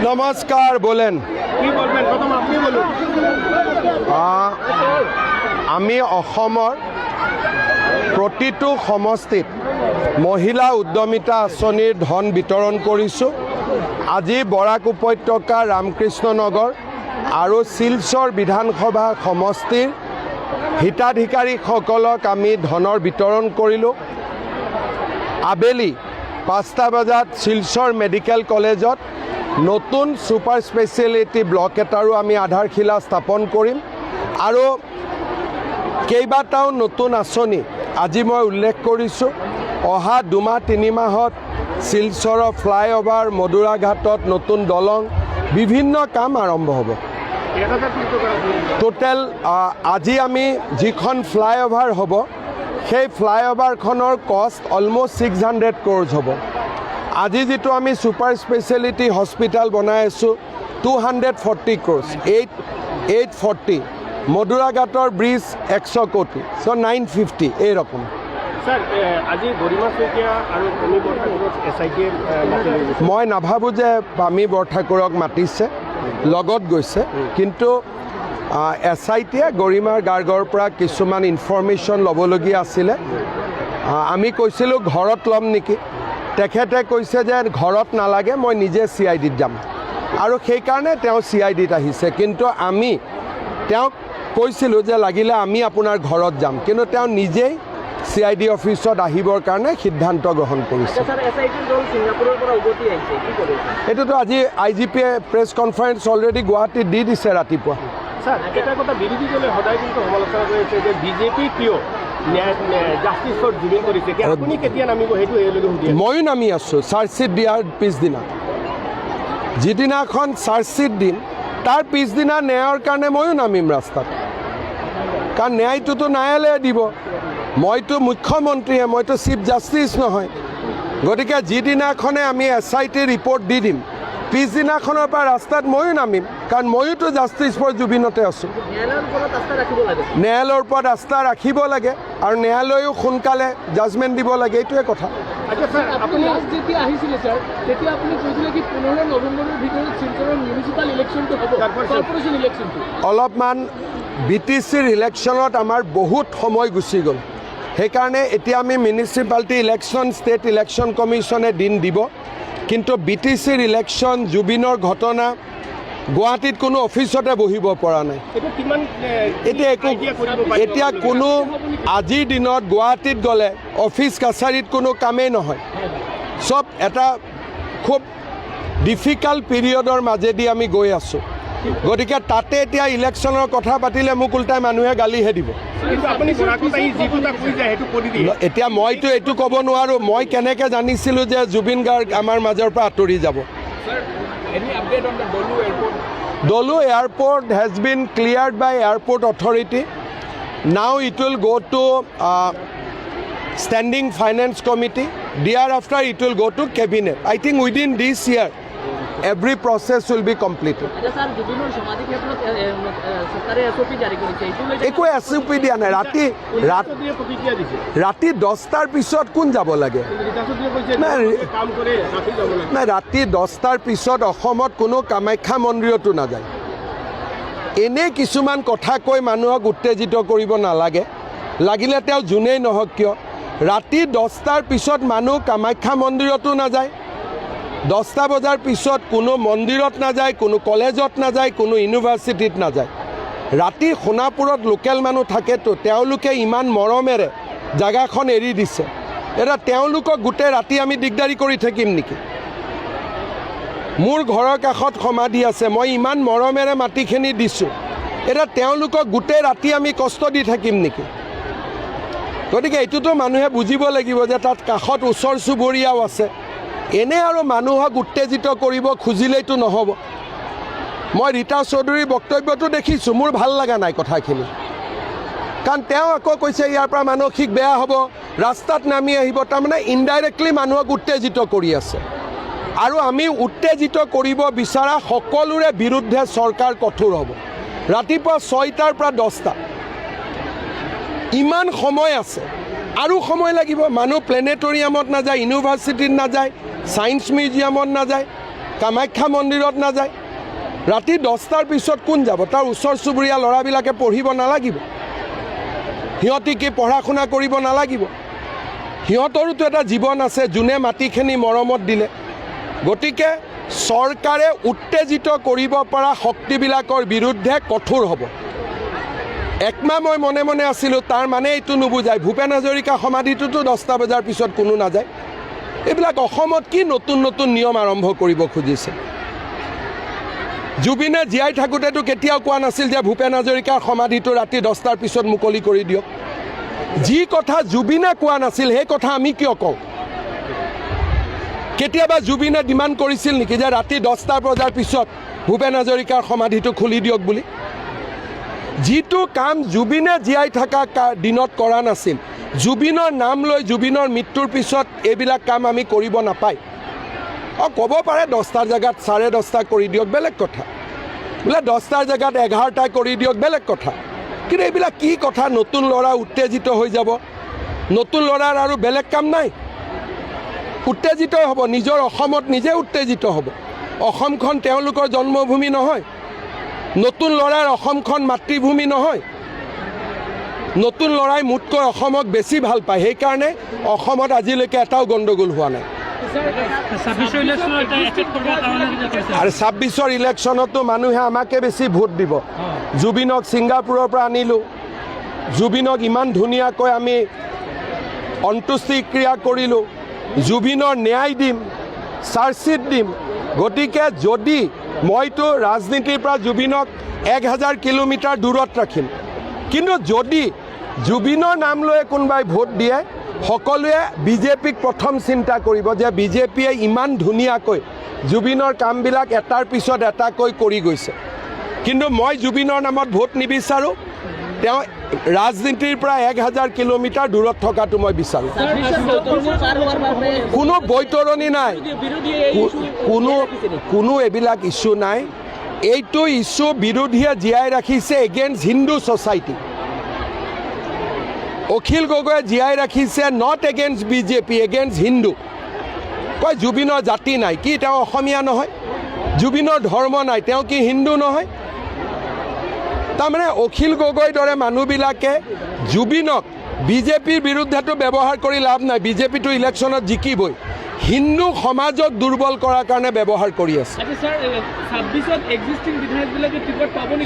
নমস্কাৰ, বলেন। কি বলবেন, প্ৰথম আপনি বলুন। আমি অসমৰ প্ৰতিটো সমষ্টিত মহিলা উদ্যমিতা আঁচনিৰ ধন বিতৰণ কৰিছোঁ। আজি বৰাক উপত্যকা, ৰামকৃষ্ণ নগৰ আৰু শিলচৰ বিধানসভা সমষ্টিৰ হিতাধিকাৰীসকলক আমি ধনৰ বিতৰণ কৰিলোঁ। আবেলি 5টা বজাত শিলচৰ মেডিকেল কলেজত নতুন ছুপাৰ স্পেচিয়েলিটি ব্লক এটাৰো আমি আধাৰশিলা স্থাপন কৰিম আৰু কেইবাটাও নতুন আঁচনি আজি মই উল্লেখ কৰিছোঁ। অহা 2-3 মাহত শিলচৰৰ ফ্লাইঅভাৰ, মধুৰাঘাটত নতুন দলং, বিভিন্ন কাম আৰম্ভ হ'ব। টোটেল আজি আমি যিখন ফ্লাইঅভাৰ হ'ব, সেই ফ্লাইঅভাৰখনৰ কষ্ট অলমষ্ট 600 crores হ'ব। আজি যিটো আমি ছুপাৰ স্পেচিয়েলিটি হস্পিটেল বনাই আছোঁ 240 crores, 840। মধুৰাঘাটৰ ব্ৰিজ 100 কোটি, চ' 950 এইৰকম। স্যাৰ, আজি গৰিমা শইকীয়া আৰু পামী বৰঠাকুৰক SIT মই নাভাবোঁ যে পামী বৰঠাকুৰক মাতিছে, লগত গৈছে, কিন্তু SIT গৰিমাৰ গাৰ্গৰ পৰা কিছুমান ইনফৰমেশ্যন ল'বলগীয়া আছিলে। আমি কৈছিলোঁ ঘৰত ল'ম নেকি, তেখেতে কৈছে যে ঘৰত নালাগে, মই নিজে CIDত যাম, আৰু সেইকাৰণে তেওঁ CIDত আহিছে। কিন্তু আমি তেওঁক কৈছিলোঁ যে লাগিলে আমি আপোনাৰ ঘৰত যাম, কিন্তু তেওঁ নিজেই CID অফিচত আহিবৰ কাৰণে সিদ্ধান্ত গ্ৰহণ কৰিছে। এইটোতো আজি IGP প্ৰেছ কনফাৰেন্স অলৰেডি গুৱাহাটীত দি দিছে ৰাতিপুৱা। স্যাৰ, এটা কথা বিৰোধী দলে সদায় কিন্তু সমালোচনা কৰিছে যে বিজেপি কিয় জাষ্টিছ ফৰ জুবিন কৰিছে, আপুনি কেতিয়া নামিব সেইটো এওঁলোকে সুধি আছে। ময়ো নামি আছোঁ চাৰ্জশ্বিট দিয়াৰ পিছদিনা। যিদিনাখন চাৰ্জশ্বিট দিম তাৰ পিছদিনা ন্যায়ৰ কাৰণে ময়ো নামিম ৰাস্তাত, কাৰণ ন্যায়টোতো ন্যায়ালয়ে দিব। মইতো মুখ্যমন্ত্ৰীয়ে, মইতো চিফ জাষ্টিছ নহয়। গতিকে যিদিনাখনে আমি SIT ৰিপৰ্ট দি দিম, পিছদিনাখনৰ পৰা ৰাস্তাত ময়ো নামিম, কাৰণ ময়োতো জাষ্টিছ ফৰ জুবিনতে আছোঁ। ন্যায়ালয়ৰ ওপৰত আস্থা ৰাখিব লাগে আৰু ন্যায়ালয়েও সোনকালে জাজমেণ্ট দিব লাগে, এইটোৱে কথা। আপুনি যেতিয়া আহিছিলে স্যাৰ, তেতিয়া আপুনি কৈছিলে কি 15 নৱেম্বৰৰ ভিতৰত শিলচৰৰ মিউনিচিপাল ইলেকশ্যনটো হ'ব, কৰ্পোৰেশ্যন ইলেকশ্যনটো। অলপমান BTCৰ ইলেকশ্যনত আমাৰ বহুত সময় গুচি গ'ল, সেইকাৰণে এতিয়া আমি মিউনিচিপালিটি ইলেকশ্যন, ষ্টেট ইলেকশ্যন কমিশ্যনে দিন দিব। কিন্তু BTCৰ ইলেকশ্যন, জুবিনৰ ঘটনা গুৱাহাটীত কোনো অফিচতে বহিব পৰা নাই। এতিয়া কোনো আজিৰ দিনত গুৱাহাটীত গ'লে অফিচ কাছাৰীত কোনো কামেই নহয়, চব এটা খুব ডিফিকাল্ট পিৰিয়ডৰ মাজেদি আমি গৈ আছোঁ। গতিকে তাতে এতিয়া ইলেকশ্যনৰ কথা পাতিলে মোক উল্টাই মানুহে গালিহে দিব। এতিয়া মইতো এইটো ক'ব নোৱাৰোঁ, মই কেনেকৈ জানিছিলোঁ যে জুবিন গাৰ্গ আমাৰ মাজৰ পৰা আঁতৰি যাব। Dolu Airport has been cleared by Airport Authority. Now it will go to Standing Finance Committee. Thereafter it will go to Cabinet. I think within this year every process will be completed. একো SOP দিয়া নাই। ৰাতি 10টাৰ পিছত কোন যাব লাগে? নাই, ৰাতি 10টাৰ পিছত অসমত কোনো কামাখ্যা মন্দিৰতো নাযায়। এনে কিছুমান কথা কৈ মানুহক উত্তেজিত কৰিব নালাগে, লাগিলে তেওঁ যোনেই নহওক কিয়। ৰাতি 10টাৰ পিছত মানুহ কামাখ্যা মন্দিৰতো নাযায়, 10টা বজাৰ পিছত কোনো মন্দিৰত নাযায়, কোনো কলেজত নাযায়, কোনো ইউনিভাৰ্চিটিত নাযায়। ৰাতি সোণাপুৰত লোকেল মানুহ থাকেতো, তেওঁলোকে ইমান মৰমেৰে জেগাখন এৰি দিছে। এতিয়া তেওঁলোকক গোটেই ৰাতি আমি দিগদাৰি কৰি থাকিম নেকি? মোৰ ঘৰৰ কাষত সমাধি আছে, মই ইমান মৰমেৰে মাটিখিনি দিছোঁ, এতিয়া তেওঁলোকক গোটেই ৰাতি আমি কষ্ট দি থাকিম নেকি? গতিকে এইটোতো মানুহে বুজিব লাগিব যে তাত কাষত ওচৰ চুবুৰীয়াও আছে। এনে আৰু মানুহক উত্তেজিত কৰিব খুজিলেইতো নহ'ব। মই ৰীতা চৌধুৰীৰ বক্তব্যটো দেখিছোঁ, মোৰ ভাল লগা নাই কথাখিনি, কাৰণ তেওঁ আকৌ কৈছে ইয়াৰ পৰা মানসিক বেয়া হ'ব, ৰাস্তাত নামি আহিব। তাৰমানে ইনডাইৰেক্টলি মানুহক উত্তেজিত কৰি আছে, আৰু আমি উত্তেজিত কৰিব বিচৰা সকলোৰে বিৰুদ্ধে চৰকাৰ কঠোৰ হ'ব। ৰাতিপুৱা 6টাৰ পৰা 10টা, ইমান সময় আছে, আৰু সময় লাগিব। মানুহ প্লেনেটৰিয়ামত নাযায়, ইউনিভাৰ্চিটিত নাযায়, সায়েন্স মিউজিয়ামত নাযায়, কামাখ্যা মন্দিৰত নাযায় ৰাতি 10টাৰ পিছত কোন যাব তাৰ ওচৰ চুবুৰীয়া ল'ৰাবিলাকে পঢ়িব নালাগিব সিহঁতি কি পঢ়া শুনা কৰিব নালাগিব সিহঁতৰোতো এটা জীৱন আছে যোনে মাটিখিনি মৰমত দিলে গতিকে চৰকাৰে উত্তেজিত কৰিব পৰা শক্তিবিলাকৰ বিৰুদ্ধে কঠোৰ হ'ব একমাহ মই মনে মনে আছিলোঁ তাৰ মানে এইটো নুবুজায় ভূপেন হাজৰিকা সমাধিটোতো 10টা বজাৰ পিছত কোনো নাযায় এইবিলাক অসমত কি নতুন নতুন নিয়ম আৰম্ভ কৰিব খুজিছে জুবিনে জীয়াই থাকোঁতেতো কেতিয়াও কোৱা নাছিল যে ভূপেন হাজৰিকাৰ সমাধিটো ৰাতি 10টাৰ পিছত মুকলি কৰি দিয়ক যি কথা জুবিনে কোৱা নাছিল সেই কথা আমি কিয় কওঁ কেতিয়াবা জুবিনে ডিমাণ্ড কৰিছিল নেকি যে ৰাতি 10টা বজাৰ পিছত ভূপেন হাজৰিকাৰ সমাধিটো খুলি দিয়ক বুলি যিটো কাম জুবিনে জীয়াই থকা দিনত কৰা নাছিল জুবিনৰ নাম লৈ জুবিনৰ মৃত্যুৰ পিছত এইবিলাক কাম আমি কৰিব নাপায় ক'ব পাৰে 10টাৰ জেগাত 10:30 কৰি দিয়ক বেলেগ কথা বোলে 10টাৰ জেগাত 11টা কৰি দিয়ক বেলেগ কথা কিন্তু এইবিলাক কি কথা নতুন ল'ৰা উত্তেজিত হৈ যাব নতুন ল'ৰাৰ আৰু বেলেগ কাম নাই উত্তেজিত হ'ব নিজৰ অসমত নিজে উত্তেজিত হ'ব অসমখন তেওঁলোকৰ জন্মভূমি নহয় নতুন ল'ৰাৰ অসমখন মাতৃভূমি নহয় নতুন ল'ৰাই মোতকৈ অসমক বেছি ভাল পায় সেইকাৰণে অসমত আজিলৈকে এটাও গণ্ডগোল হোৱা নাই আৰু 26ৰ ইলেকশ্যনতো মানুহে আমাকে বেছি ভোট দিব জুবিনক ছিংগাপুৰৰ পৰা আনিলোঁ জুবিনক ইমান ধুনীয়াকৈ আমি অন্ত্যেষ্টিক্ৰিয়া কৰিলোঁ জুবিনৰ ন্যায় দিম চাৰ্জশ্বিট দিম গতিকে যদি মইতো ৰাজনীতিৰ পৰা জুবিনক 1000 কিলোমিটাৰ দূৰত ৰাখিম কিন্তু যদি জুবিনৰ নাম লৈ কোনোবাই ভোট দিয়ে সকলোৱে বিজেপিক প্ৰথম চিন্তা কৰিব যে বিজেপিয়ে ইমান ধুনীয়াকৈ জুবিনৰ কামবিলাক এটাৰ পিছত এটাকৈ কৰি গৈছে কিন্তু মই জুবিনৰ নামত ভোট নিবিচাৰোঁ তেওঁ ৰাজনীতিৰ পৰা 1000 কিলোমিটাৰ দূৰত থকাটো মই বিচাৰোঁ কোনো বৈতৰণি নাই কোনো এইবিলাক ইছ্যু নাই এইটো ইছ্যু বিৰোধীয়ে জীয়াই ৰাখিছে এগেইনষ্ট হিন্দু ছ'চাইটি অখিল গগৈয়ে জীয়াই ৰাখিছে not against BJP against Hindu কয় জুবিনৰ জাতি নাই কি তেওঁ অসমীয়া নহয় জুবিনৰ ধৰ্ম নাই তেওঁ কি হিন্দু নহয় তাৰমানে অখিল গগৈৰ দৰে মানুহবিলাকে জুবিনক বিজেপিৰ বিৰুদ্ধেতো ব্যৱহাৰ কৰি লাভ নাই বিজেপিটো ইলেকশ্যনত জিকিবই হিন্দু সমাজক দুৰ্বল কৰাৰ কাৰণে ব্যৱহাৰ কৰি আছে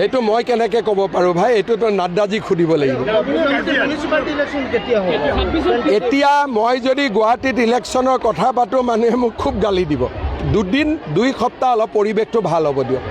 সেইটো মই কেনেকৈ ক'ব পাৰোঁ ভাই এইটোতো নাড্ডাজীক সুধিব লাগিব এতিয়া মই যদি গুৱাহাটীত ইলেকশ্যনৰ কথা পাতোঁ মানুহে মোক খুব গালি দিব 2 সপ্তাহ অলপ পৰিৱেশটো ভাল হ'ব দিয়ক